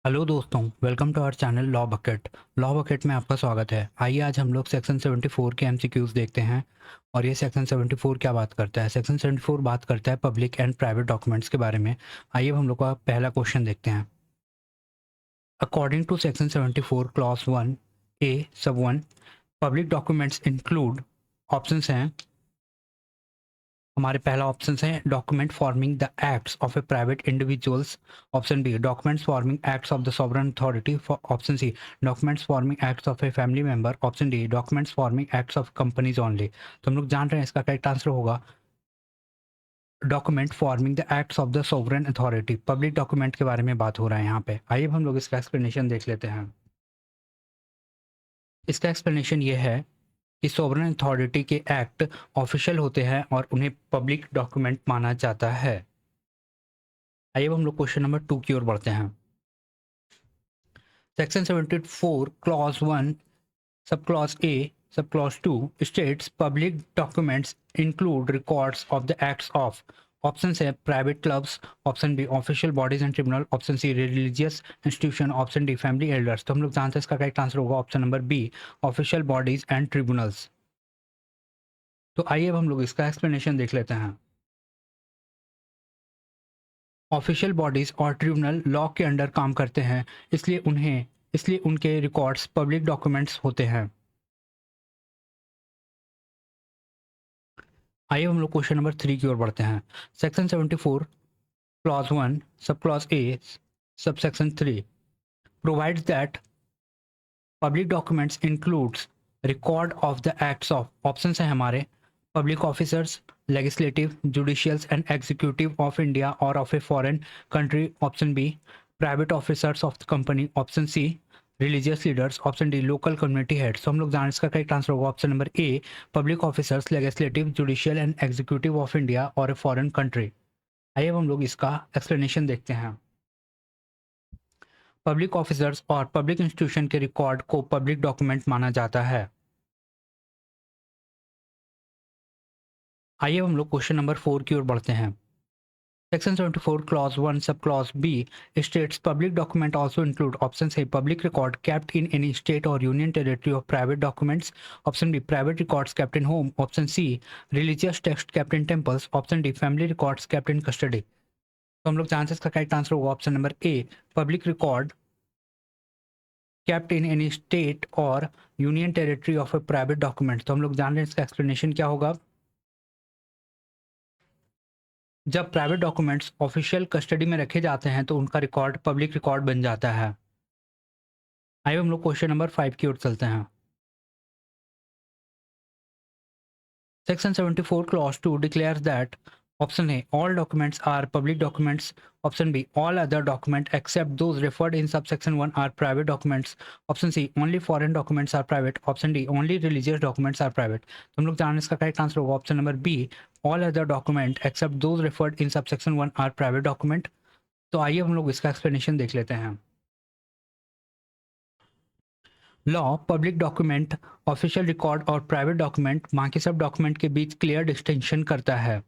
Hello दोस्तों, welcome to our channel Law Bucket. Law Bucket में आपका स्वागत है। आइए आज हम लोग सेक्शन 74 के एमसीक्यूज देखते हैं। और ये सेक्शन 74 क्या बात करता है? सेक्शन 74 बात करता है पब्लिक एंड प्राइवेट डॉक्यूमेंट्स के बारे में। आइए हम लोग का पहला क्वेश्चन देखते हैं। अकॉर्डिंग टू सेक्शन 74 क्लॉज 1 ए सब 1, पब्लिक डॉक्यूमेंट्स इंक्लूड, ऑप्शंस हैं हमारे। पहला ऑप्शन है document forming the acts of a private individuals. Option B documents forming acts of the sovereign authority. Option C documents forming acts of a family member. Option D documents forming acts of companies only. तो हम लोग जान रहे हैं इसका correct answer होगा document forming the acts of the sovereign authority. Public document के बारे में बात हो रहा है यहाँ पे। आइए हम लोग इसका एक्सप्लेनेशन देख लेते हैं। इसका एक्सप्लेनेशन ये है कि सॉवरेन अथॉरिटी के एक्ट ऑफिशियल होते हैं और उन्हें पब्लिक डॉक्यूमेंट माना जाता है। आइए अब हम लोग क्वेश्चन नंबर 2 की ओर बढ़ते हैं। Section 74 clause 1 sub clause A sub clause 2 states public documents include records of the acts of. Option है private clubs. Option B official bodies and tribunal. Option C religious institution. Option D family elders. तो हम लोग जानते हैं इसका correct answer होगा option number B official bodies and tribunals. तो आइए अब हम लोग इसका एक्सप्लेनेशन देख लेते हैं। ऑफिशियल बॉडीज और ट्रिब्यूनल लॉ के अंडर काम करते हैं, इसलिए उनके रिकॉर्ड्स पब्लिक डॉक्यूमेंट्स होते हैं। आइए हम लोग क्वेश्चन नंबर 3 की ओर बढ़ते हैं। Section 74 clause 1 sub clause A sub section 3 provides that public documents includes record of the acts of. Option है हमारे public officers, legislative, judicials and executive of India और of a foreign country. Option B private officers of the company. Option C religious leaders. Option D local community heads. तो हम लोग जान इसका correct answer होगा option number A public officers, legislative, judicial and executive of India और a foreign country. आइए अब हम लोग इसका एक्सप्लेनेशन देखते हैं। पब्लिक ऑफिसर्स और पब्लिक इंस्टीट्यूशन के रिकॉर्ड को पब्लिक डॉक्यूमेंट माना जाता है। आइए हम लोग क्वेश्चन नंबर 4 की ओर बढ़ते हैं। Section 74 clause 1 sub clause B states public document also include. Option A public record kept in any state और union territory of private documents. Option B private records kept in home. Option C religious text kept in temples. Option D family records kept in custody. तो हम लोग chances का correct answer होगा option number A public record kept in any state और union territory of a private document. तो हम लोग जान रहे हैं इसका एक्सप्लेनेशन क्या होगा। जब प्राइवेट डॉक्यूमेंट्स ऑफिशियल कस्टडी में रखे जाते हैं तो उनका रिकॉर्ड पब्लिक रिकॉर्ड बन जाता है। आइए हम लोग क्वेश्चन नंबर 5 की ओर चलते हैं। Section 74 clause 2 declares that option A all documents are public documents. Option B all other document except those referred in subsection 1 are private documents. Option C only foreign documents are private. Option D only religious documents are private. तो हम लोग जानने इसका correct answer होगा option number B all other document except those referred in subsection 1 are private document. तो आइए हम लोग इसका एक्सप्लेनेशन देख लेते हैं। Law public document, official record और प्राइवेट डॉक्यूमेंट बाकी सब डॉक्यूमेंट के बीच क्लियर डिस्टिंक्शन करता है।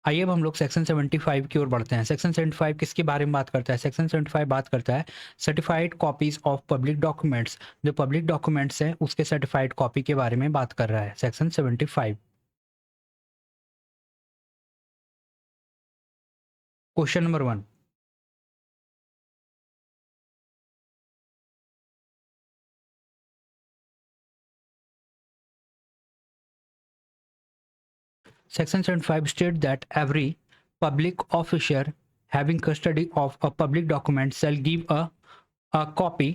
आइए अब हम लोग सेक्शन 75 की ओर बढ़ते हैं। सेक्शन 75 किसके बारे में बात करता है? सेक्शन 75 बात करता है certified copies of public documents. जो पब्लिक डॉक्यूमेंट्स हैं उसके सर्टिफाइड कॉपी के बारे में बात कर रहा है section 75। Question number 1। Section 75 states that every public officer having custody of a public document shall give a copy.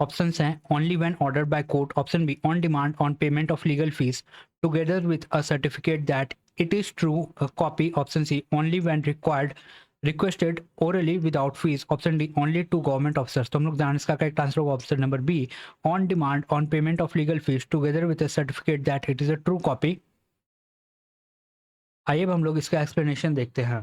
Options हैं only when ordered by court. Option B on demand on payment of legal fees together with a certificate that it is true a copy. Option C only when requested orally without fees. Option D only to government officers. तो हम लोग जान इसका correct answer होगा option number be on demand on payment of legal fees together with a certificate that it is a true copy. आइए अब हम लोग इसका एक्सप्लेनेशन देखते हैं।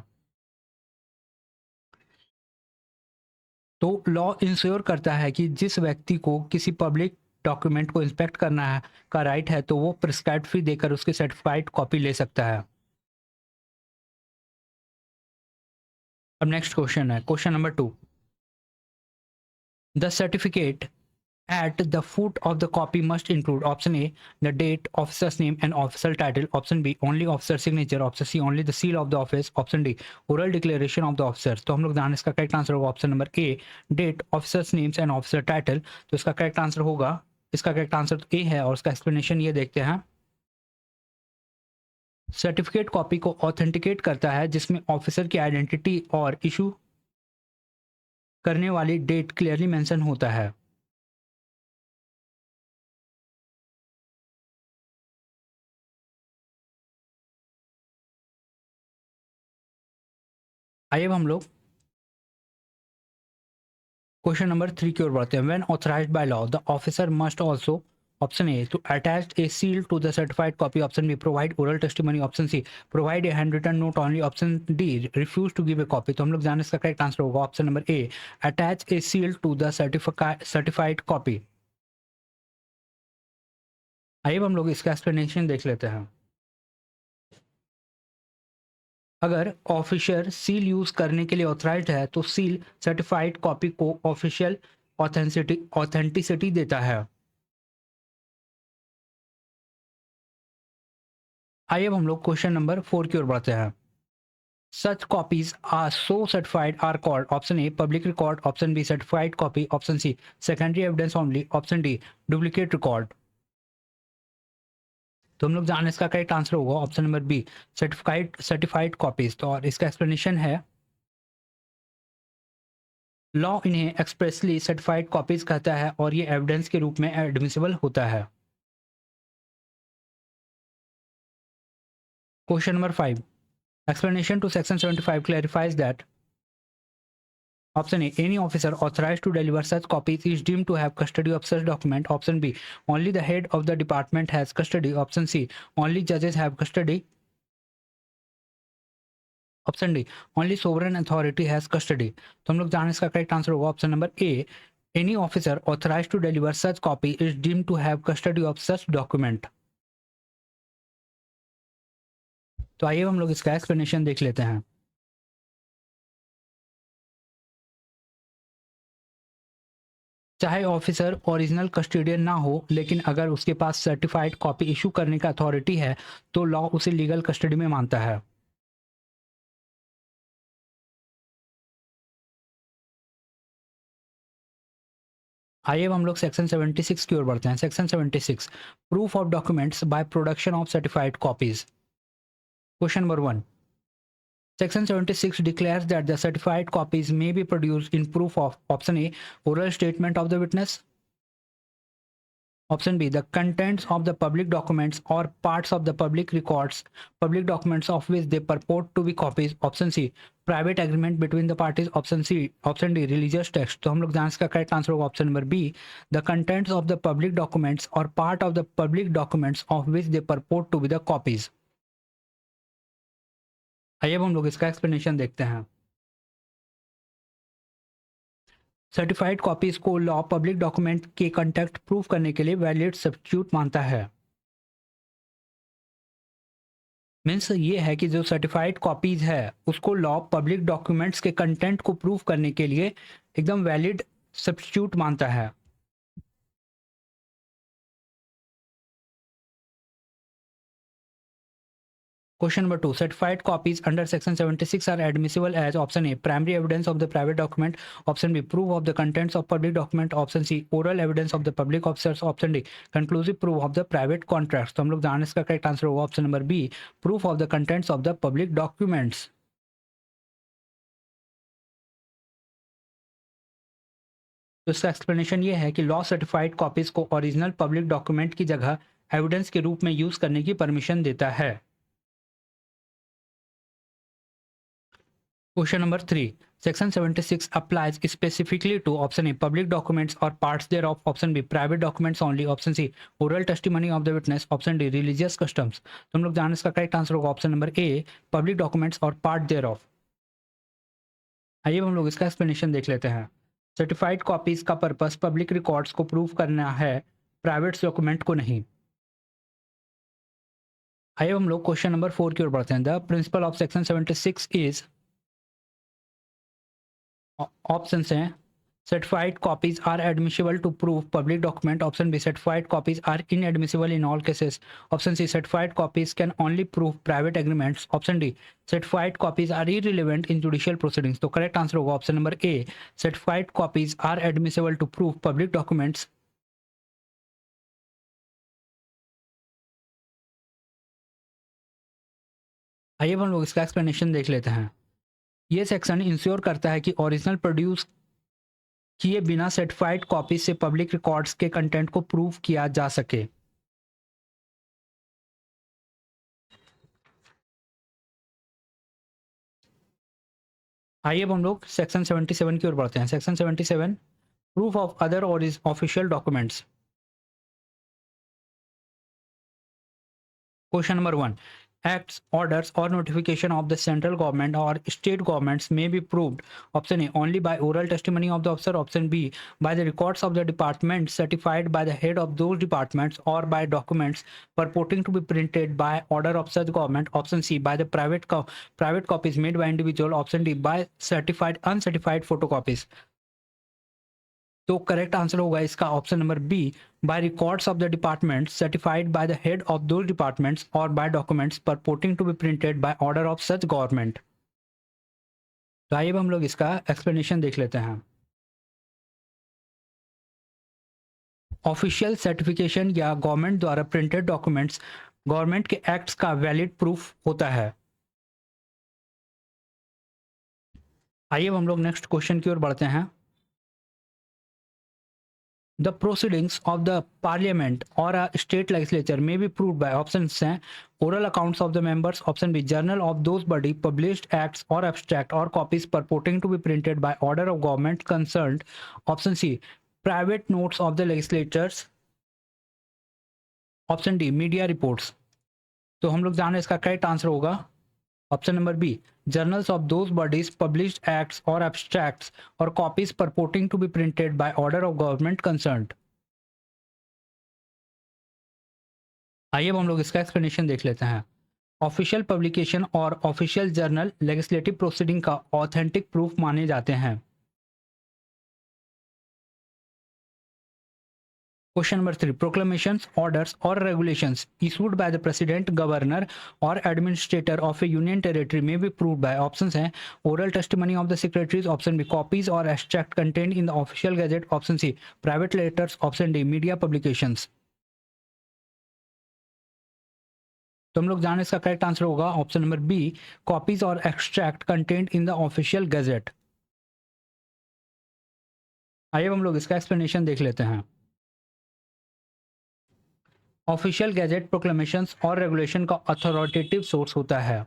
तो लॉ इंश्योर करता है कि जिस व्यक्ति को किसी पब्लिक डॉक्यूमेंट को इंस्पेक्ट करना है का राइट है तो वो प्रिस्क्राइब्ड फी देकर उसकी सर्टिफाइड कॉपी ले सकता है। अब नेक्स्ट क्वेश्चन है question number 2। The certificate at the foot of the copy must include option A the date, officer's name and official title, option B only officer signature, option C only the seal of the office, option D oral declaration of the officers। तो हम लोग जान इसका correct answer होगा option number A date, officers names and officer title. तो इसका correct answer होगा, इसका करेक्ट आंसर तो ए है और इसका एक्सप्लेनेशन ये देखते हैं। सर्टिफिकेट कॉपी को ऑथेंटिकेट करता है जिसमें ऑफिसर की आइडेंटिटी और इशू करने वाली डेट क्लियरली मेंशन होता है। आइए अब हम लोग क्वेश्चन नंबर 3 की ओर बढ़ते हैं। When authorized by law the officer must also, option A to attach a seal to the certified copy, option B provide oral testimony, option C provide a hand written note only, option D refuse to give a copy. तो हम लोग जाने इसका correct answer होगा option number A attach a seal to the certified copy. आइए अब हम लोग इसका एक्सप्लेनेशन देख लेते हैं। अगर ऑफिसर सील यूज करने के लिए ऑथराइज्ड है तो सील सर्टिफाइड कॉपी को ऑफिशियल ऑथेंटिसिटी देता है। आइए अब हम लोग क्वेश्चन नंबर 4 की ओर बढ़ते हैं। Such copies are so certified are called option A public record, option B certified copy, option C secondary evidence only, option D duplicate record। तो हम लोग जाने इसका करेक्ट आंसर होगा option number be certified copies. तो और इसका explanation है लॉ इन्हें एक्सप्रेसली सर्टिफाइड कॉपीज कहता है और ये एविडेंस के रूप में एडमिसिबल होता है। Question number 5 explanation to section 75 clarifies that option A any officer authorized to deliver such copies is deemed to have custody of such document, option B only the head of the department has custody, option C only judges have custody, option D only sovereign authority has custody. तो हम लोग जाने इसका correct answer होगा option number A any officer authorized to deliver such copy is deemed to have custody of such document. तो आइए हम लोग इसका एक्सप्लेनेशन देख लेते हैं। चाहे ऑफिसर ओरिजिनल कस्टोडियन ना हो लेकिन अगर उसके पास सर्टिफाइड कॉपी इशू करने का अथॉरिटी है तो लॉ उसे लीगल कस्टडी में मानता है। आइए अब हम लोग सेक्शन 76 की ओर बढ़ते हैं। Section 76 proof of documents by production of certified copies. Question number 1 Section 76 declares that the certified copies may be produced in proof of option A oral statement of the witness, option B the contents of the public documents or parts of the public records, public documents of which they purport to be copies, option C private agreement between the parties, option D religious text। तो हम लोग जान इसका correct answer होगा option number B the contents of the public documents or part of the public documents of which they purport to be the copies। आइए अब हम लोग इसका एक्सप्लेनेशन देखते हैं। सर्टिफाइड कॉपीज को लॉ पब्लिक डॉक्यूमेंट के कंटेंट प्रूफ करने के लिए वैलिड सब्स्टिट्यूट मानता है। मीन्स ये है कि जो सर्टिफाइड कॉपीज है उसको लॉ पब्लिक डॉक्यूमेंट्स के कंटेंट को प्रूफ करने के लिए एकदम वैलिड सब्स्टिट्यूट मानता है। Question number 2 certified copies under section 76 are admissible as option A primary evidence of the private document, option B proof of the contents of public document, option C oral evidence of the public officers, option D conclusive proof of the private contracts। तो हम लोग जाने इसका correct answer होगा option number B proof of the contents of the public documents। तो इसका explanation ये है कि लॉ सर्टिफाइड कॉपीज को ओरिजिनल पब्लिक डॉक्यूमेंट की जगह एविडेंस के रूप में यूज करने की परमिशन देता है। Question number 3 section 76 applies specifically to option A public documents or parts thereof, option B private documents only, option C oral testimony of the witness, option D religious customs। तो हम लोग जाने इसका correct answer होगा option number A public documents और part देयरऑफ। आइए हम लोग इसका एक्सप्लेनेशन देख लेते हैं। सर्टिफाइड कॉपीज का पर्पस पब्लिक रिकॉर्ड्स को प्रूव करना है, प्राइवेट डॉक्यूमेंट को नहीं। आइए हम लोग क्वेश्चन नंबर 4 की ओर बढ़ते हैं। The principle of section 76 is option हैं certified copies are admissible to prove public document. Option B, certified copies are inadmissible in all cases. Option C, certified copies can only prove private agreements. Option D, certified copies are irrelevant in judicial proceedings. तो correct answer होगा option number A, certified copies are admissible to prove public documents. आइए हम लोग इसका explanation देख लेते हैं। ये सेक्शन इंश्योर करता है कि ओरिजिनल प्रोड्यूस किए बिना सर्टिफाइड कॉपी से पब्लिक रिकॉर्ड्स के कंटेंट को प्रूव किया जा सके। आइए अब हम लोग सेक्शन 77 की ओर बढ़ते हैं। सेक्शन 77, प्रूफ ऑफ अदर और official documents. Question number 1, acts, orders or notification of the central government or state governments may be proved. Option A, only by oral testimony of the officer. Option B, by the records of the department certified by the head of those departments or by documents purporting to be printed by order of such government. Option C, by the private copies made by individual. Option D, by certified uncertified photocopies. तो correct answer होगा इसका option number B, by records of the department certified by the head of those departments और by documents purporting to be printed by order of such government. तो आइए हम लोग इसका explanation देख लेते हैं। ऑफिशियल सर्टिफिकेशन या गवर्नमेंट द्वारा प्रिंटेड डॉक्यूमेंट्स गवर्नमेंट के एक्ट्स का वैलिड प्रूफ होता है। आइए हम लोग नेक्स्ट क्वेश्चन की ओर बढ़ते हैं। The proceedings of the parliament or a state legislature may be proved by options हैं oral accounts of the members. Option B, journal of those body, published acts or abstract or copies purporting to be printed by order of government concerned. Option C, private notes of the legislators. Option D, media reports. तो हम लोग जाने इसका correct answer होगा option number B, journals of those bodies, published acts or abstracts or copies purporting to be printed by order of government concerned. आइए अब हम लोग इसका एक्सप्लेनेशन देख लेते हैं। ऑफिशियल पब्लिकेशन और ऑफिशियल जर्नल लेजिस्लेटिव प्रोसीडिंग का ऑथेंटिक प्रूफ माने जाते हैं। Question number 3, proclamations, orders or regulations issued by the president, governor or administrator of a union territory may be proved by options हैं oral testimony of the secretaries. Option B, copies or extract contained in the official gazette. Option C, private letters. Option D, media publications. तो हम लोग जाने इसका correct answer होगा option number B, copies और extract content in the official gazette. आइए हम लोग इसका एक्सप्लेनेशन देख लेते हैं। ऑफिशियल गैजेट प्रोक्लेमेशंस और रेगुलेशन का अथॉरिटेटिव सोर्स होता है।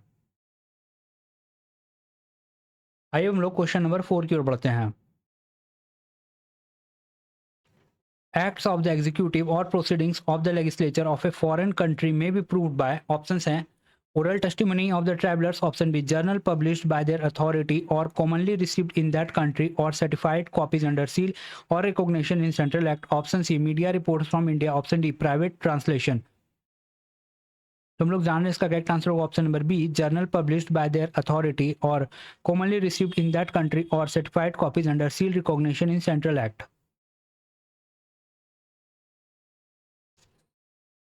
आइए हम लोग क्वेश्चन नंबर 4 की ओर बढ़ते हैं। Acts of the executive or proceedings of the legislature of a foreign country may be proved by options हैं oral testimony of the travelers. Option B, journal published by their authority or commonly received in that country or certified copies under seal or recognition in Central Act. Option C, media reports from India. Option D, private translation. तो हम लोग जान रहे हैं इसका correct answer होगा option number B, journal published by their authority और commonly received in that country और certified copies under seal recognition in central act.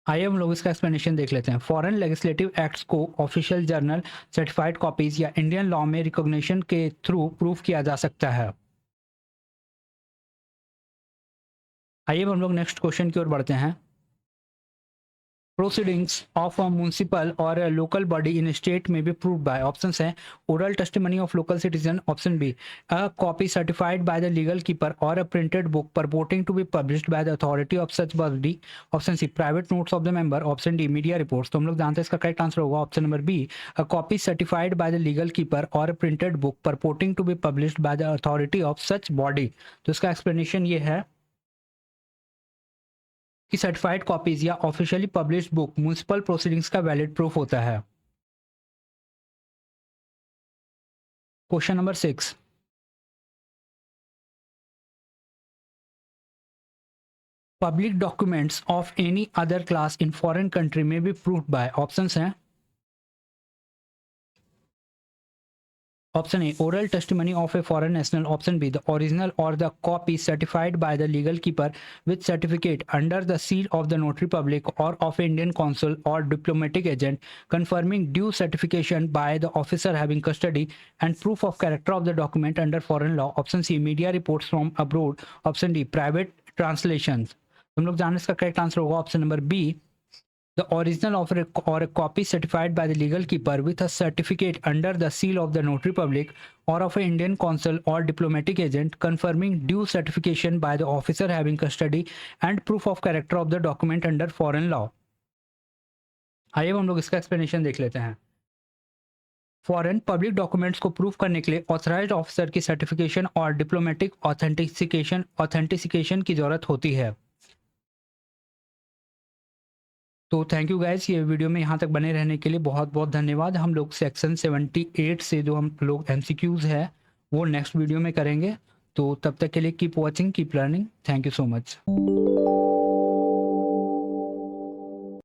आइए हम लोग इसका एक्सप्लेनेशन देख लेते हैं। फॉरेन लेजिस्लेटिव एक्ट्स को ऑफिशियल जर्नल, सर्टिफाइड कॉपीज या इंडियन लॉ में रिकॉग्निशन के थ्रू प्रूफ किया जा सकता है। आइए हम लोग नेक्स्ट क्वेश्चन की ओर बढ़ते हैं। proceedings of a municipal or a local body in a state may be proved by options हैं oral testimony of local citizen. Option B, a copy certified by the legal keeper or a printed book purporting to be published by the authority of such body. Option C, private notes of the member. Option D, media reports. तो हम लोग जानते हैं इसका correct answer होगा option number B, a copy certified by the legal keeper or a printed book purporting to be published by the authority of such body. तो इसका explanation ये है कि सर्टिफाइड कॉपीज या officially published book municipal proceedings का valid proof होता है। Question number 6, public documents of any other class in foreign country में भी प्रूव्ड बाय ऑप्शंस हैं Option A, oral testimony of a foreign national. Option B, the original or the copy certified by the legal keeper with certificate under the seal of the notary public or of Indian consul or diplomatic agent, confirming due certification by the officer having custody and proof of character of the document under foreign law. Option C, media reports from abroad. Option D, private translations. तुम लोग जानने इसका correct answer होगा option number B, the original of or a copy certified by the legal keeper with a certificate under the seal of the notary public or of an Indian consul or diplomatic agent, confirming due certification by the officer having custody and proof of character of the document under foreign law. आइए हम लोग इसका explanation देख लेते हैं। Foreign public documents को proof करने के लिए ऑथराइज्ड ऑफिसर की सर्टिफिकेशन और डिप्लोमेटिक ऑथेंटिसिकेशन की जरूरत होती है। तो थैंक यू गाइस, ये वीडियो में यहाँ तक बने रहने के लिए बहुत बहुत धन्यवाद। हम लोग सेक्शन 78 से जो हम लोग MCQs है वो नेक्स्ट वीडियो में करेंगे। तो तब तक के लिए keep watching, keep learning. Thank you so much.